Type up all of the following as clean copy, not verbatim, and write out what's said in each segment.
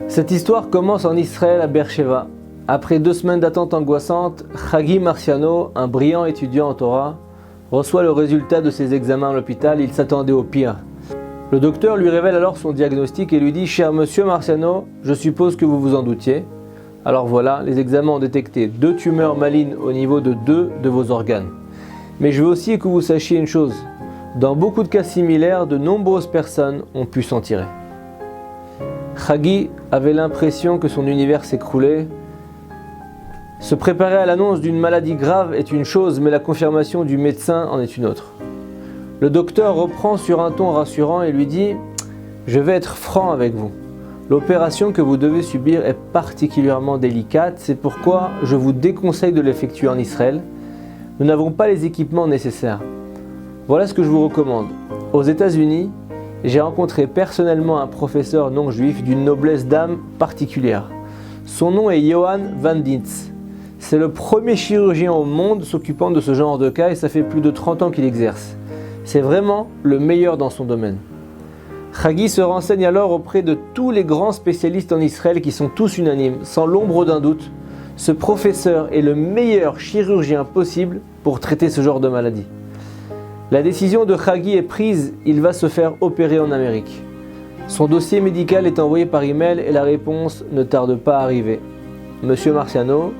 Cette histoire commence en Israël à Beersheva. Après 2 semaines d'attente angoissante, Hagi Marciano, un brillant étudiant en Torah, reçoit le résultat de ses examens à l'hôpital. Il s'attendait au pire. Le docteur lui révèle alors son diagnostic et lui dit « Cher monsieur Marciano, je suppose que vous vous en doutiez. Alors voilà, les examens ont détecté 2 tumeurs malignes au niveau de 2 de vos organes. Mais je veux aussi que vous sachiez une chose. Dans beaucoup de cas similaires, de nombreuses personnes ont pu s'en tirer. » Hagi avait l'impression que son univers s'écroulait. Se préparer à l'annonce d'une maladie grave est une chose, mais la confirmation du médecin en est une autre. Le docteur reprend sur un ton rassurant et lui dit « Je vais être franc avec vous. L'opération que vous devez subir est particulièrement délicate, c'est pourquoi je vous déconseille de l'effectuer en Israël. Nous n'avons pas les équipements nécessaires. Voilà ce que je vous recommande. Aux États-Unis, j'ai rencontré personnellement un professeur non juif d'une noblesse d'âme particulière. Son nom est Johan Van Dintz. C'est le premier chirurgien au monde s'occupant de ce genre de cas et ça fait plus de 30 ans qu'il exerce. C'est vraiment le meilleur dans son domaine. Hagi se renseigne alors auprès de tous les grands spécialistes en Israël qui sont tous unanimes, sans l'ombre d'un doute. Ce professeur est le meilleur chirurgien possible pour traiter ce genre de maladie. La décision de Hagi est prise, il va se faire opérer en Amérique. Son dossier médical est envoyé par email et la réponse ne tarde pas à arriver. Monsieur Marciano,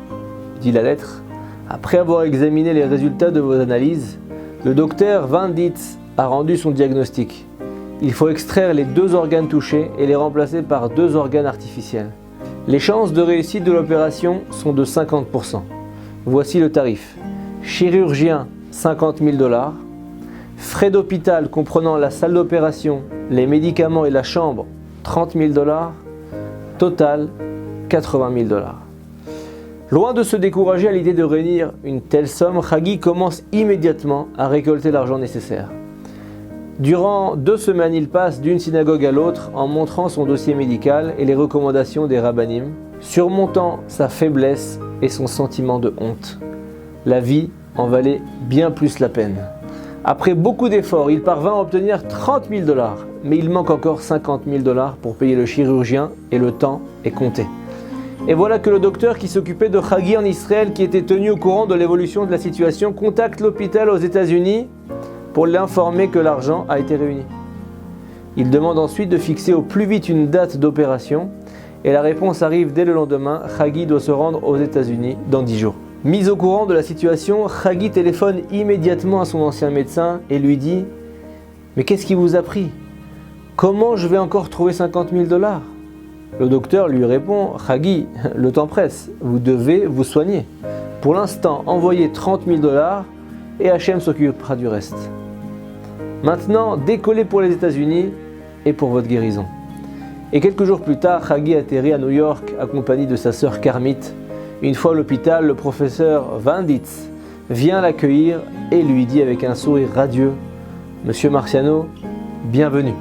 dit la lettre, après avoir examiné les résultats de vos analyses, le docteur Van Dintz a rendu son diagnostic. Il faut extraire les 2 organes touchés et les remplacer par 2 organes artificiels. Les chances de réussite de l'opération sont de 50%. Voici le tarif. Chirurgien, 50 000 $. Frais d'hôpital comprenant la salle d'opération, les médicaments et la chambre, 30 000 $. Total, 80 000 $. Loin de se décourager à l'idée de réunir une telle somme, Hagi commence immédiatement à récolter l'argent nécessaire. Durant 2 semaines, il passe d'une synagogue à l'autre en montrant son dossier médical et les recommandations des rabbanim, surmontant sa faiblesse et son sentiment de honte. La vie en valait bien plus la peine. Après beaucoup d'efforts, il parvint à obtenir 30 000 $, mais il manque encore 50 000 $ pour payer le chirurgien et le temps est compté. Et voilà que le docteur qui s'occupait de Hagi en Israël, qui était tenu au courant de l'évolution de la situation, contacte l'hôpital aux États-Unis pour l'informer que l'argent a été réuni. Il demande ensuite de fixer au plus vite une date d'opération et la réponse arrive dès le lendemain. Hagi doit se rendre aux États-Unis dans 10 jours. Mis au courant de la situation, Hagi téléphone immédiatement à son ancien médecin et lui dit « Mais qu'est-ce qui vous a pris? Comment je vais encore trouver 50 000 $? Le docteur lui répond « Hagi, le temps presse, vous devez vous soigner. Pour l'instant, envoyez 30 000 $ et Hachem s'occupera du reste. Maintenant, décollez pour les États-Unis et pour votre guérison. » Et quelques jours plus tard, Hagi atterrit à New York accompagné de sa sœur Carmit. Une fois à l'hôpital, le professeur Van Dintz vient l'accueillir et lui dit avec un sourire radieux « Monsieur Marciano, bienvenue.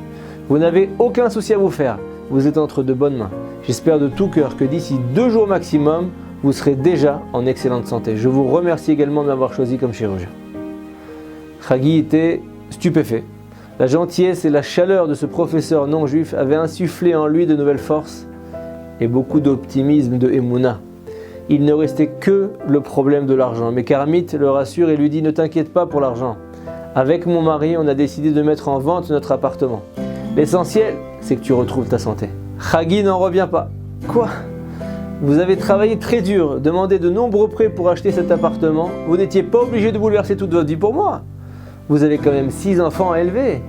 Vous n'avez aucun souci à vous faire. Vous êtes entre de bonnes mains. J'espère de tout cœur que d'ici 2 jours maximum, vous serez déjà en excellente santé. Je vous remercie également de m'avoir choisi comme chirurgien. » Hagi était stupéfait. La gentillesse et la chaleur de ce professeur non juif avaient insufflé en lui de nouvelles forces et beaucoup d'optimisme, de émouna. Il ne restait que le problème de l'argent. Mais Carmit le rassure et lui dit « Ne t'inquiète pas pour l'argent. Avec mon mari, on a décidé de mettre en vente notre appartement. L'essentiel, c'est que tu retrouves ta santé. » Hagi n'en revient pas. « Quoi ? Vous avez travaillé très dur, demandé de nombreux prêts pour acheter cet appartement. Vous n'étiez pas obligé de bouleverser toute votre vie pour moi. Vous avez quand même 6 enfants à élever. »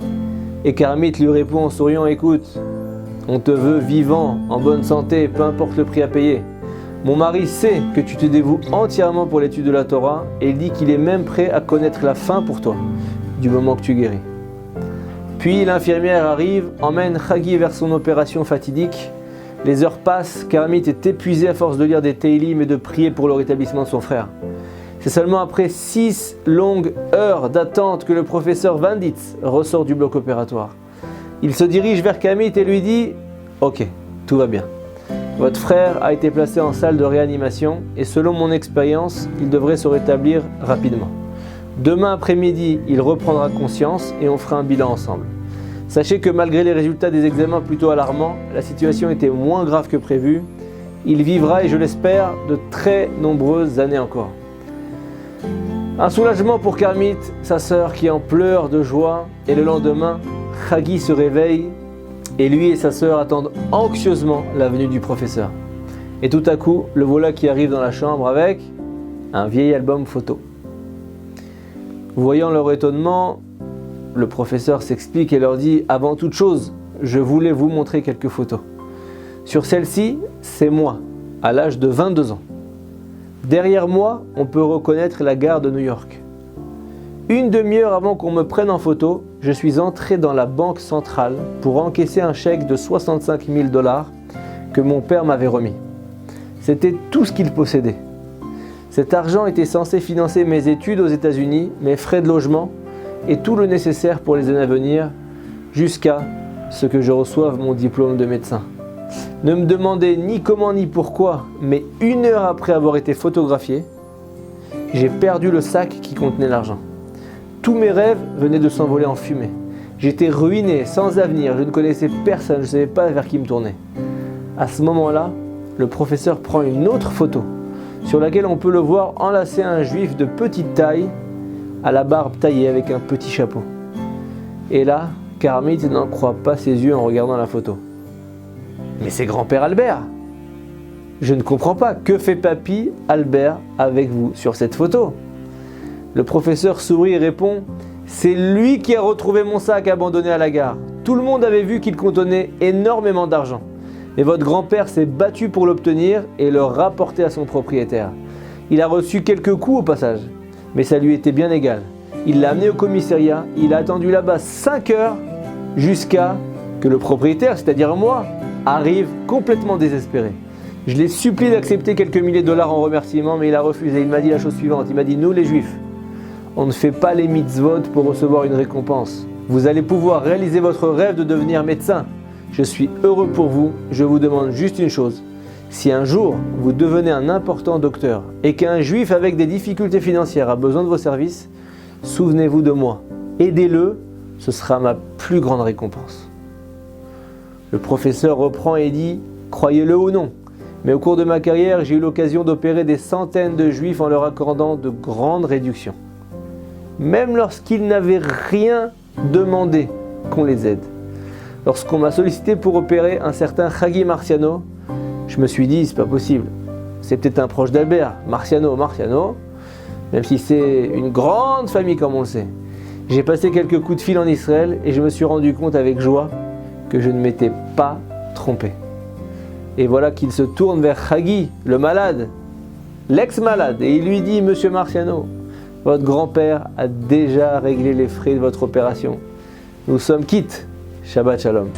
Et Carmit lui répond en souriant « Écoute, on te veut vivant, en bonne santé, peu importe le prix à payer. Mon mari sait que tu te dévoues entièrement pour l'étude de la Torah et il dit qu'il est même prêt à connaître la fin pour toi, du moment que tu guéris. » Puis l'infirmière arrive, emmène Hagi vers son opération fatidique. Les heures passent, Carmit est épuisé à force de lire des Teilim et de prier pour le rétablissement de son frère. C'est seulement après 6 longues heures d'attente que le professeur Van Dintz ressort du bloc opératoire. Il se dirige vers Carmit et lui dit « Ok, tout va bien. Votre frère a été placé en salle de réanimation et selon mon expérience, il devrait se rétablir rapidement. Demain après-midi, il reprendra conscience et on fera un bilan ensemble. Sachez que malgré les résultats des examens plutôt alarmants, la situation était moins grave que prévu. Il vivra, et je l'espère, de très nombreuses années encore. Un soulagement pour Kermit, sa sœur qui en pleure de joie, et le lendemain, Hagi se réveille et lui et sa sœur attendent anxieusement la venue du professeur. Et tout à coup, le voilà qui arrive dans la chambre avec un vieil album photo. Voyant leur étonnement, le professeur s'explique et leur dit « Avant toute chose, je voulais vous montrer quelques photos. Sur celle-ci, c'est moi, à l'âge de 22 ans. Derrière moi, on peut reconnaître la gare de New York. Une demi-heure avant qu'on me prenne en photo, je suis entré dans la banque centrale pour encaisser un chèque de 65 000 $ que mon père m'avait remis. C'était tout ce qu'il possédait. Cet argent était censé financer mes études aux États-Unis, mes frais de logement et tout le nécessaire pour les années à venir, jusqu'à ce que je reçoive mon diplôme de médecin. Ne me demandez ni comment ni pourquoi, mais une heure après avoir été photographié, j'ai perdu le sac qui contenait l'argent. Tous mes rêves venaient de s'envoler en fumée. J'étais ruiné, sans avenir, je ne connaissais personne, je ne savais pas vers qui me tourner. À ce moment-là, le professeur prend une autre photo, sur laquelle on peut le voir enlacer un juif de petite taille, à la barbe taillée avec un petit chapeau. Et là, Kermit n'en croit pas ses yeux en regardant la photo. Mais c'est grand-père Albert! Je ne comprends pas, que fait papy Albert avec vous sur cette photo? Le professeur sourit et répond « C'est lui qui a retrouvé mon sac abandonné à la gare. Tout le monde avait vu qu'il contenait énormément d'argent. Et votre grand-père s'est battu pour l'obtenir et le rapporter à son propriétaire. Il a reçu quelques coups au passage, mais ça lui était bien égal. Il l'a amené au commissariat, il a attendu là-bas 5 heures jusqu'à que le propriétaire, c'est-à-dire moi, arrive complètement désespéré. Je l'ai supplié d'accepter quelques milliers de dollars en remerciement, mais il a refusé. Il m'a dit la chose suivante, il m'a dit « Nous les juifs, on ne fait pas les mitzvot pour recevoir une récompense. Vous allez pouvoir réaliser votre rêve de devenir médecin. Je suis heureux pour vous, je vous demande juste une chose. Si un jour vous devenez un important docteur et qu'un juif avec des difficultés financières a besoin de vos services, souvenez-vous de moi. Aidez-le, ce sera ma plus grande récompense. » Le professeur reprend et dit « Croyez-le ou non, mais au cours de ma carrière, j'ai eu l'occasion d'opérer des centaines de juifs en leur accordant de grandes réductions. Même lorsqu'ils n'avaient rien demandé qu'on les aide. Lorsqu'on m'a sollicité pour opérer un certain Hagi Marciano, je me suis dit, c'est pas possible. C'est peut-être un proche d'Albert, Marciano, même si c'est une grande famille comme on le sait. J'ai passé quelques coups de fil en Israël et je me suis rendu compte avec joie que je ne m'étais pas trompé. Et voilà qu'il se tourne vers Hagi, le malade, l'ex-malade, et il lui dit, Monsieur Marciano, votre grand-père a déjà réglé les frais de votre opération. Nous sommes quittes. Shabbat Shalom.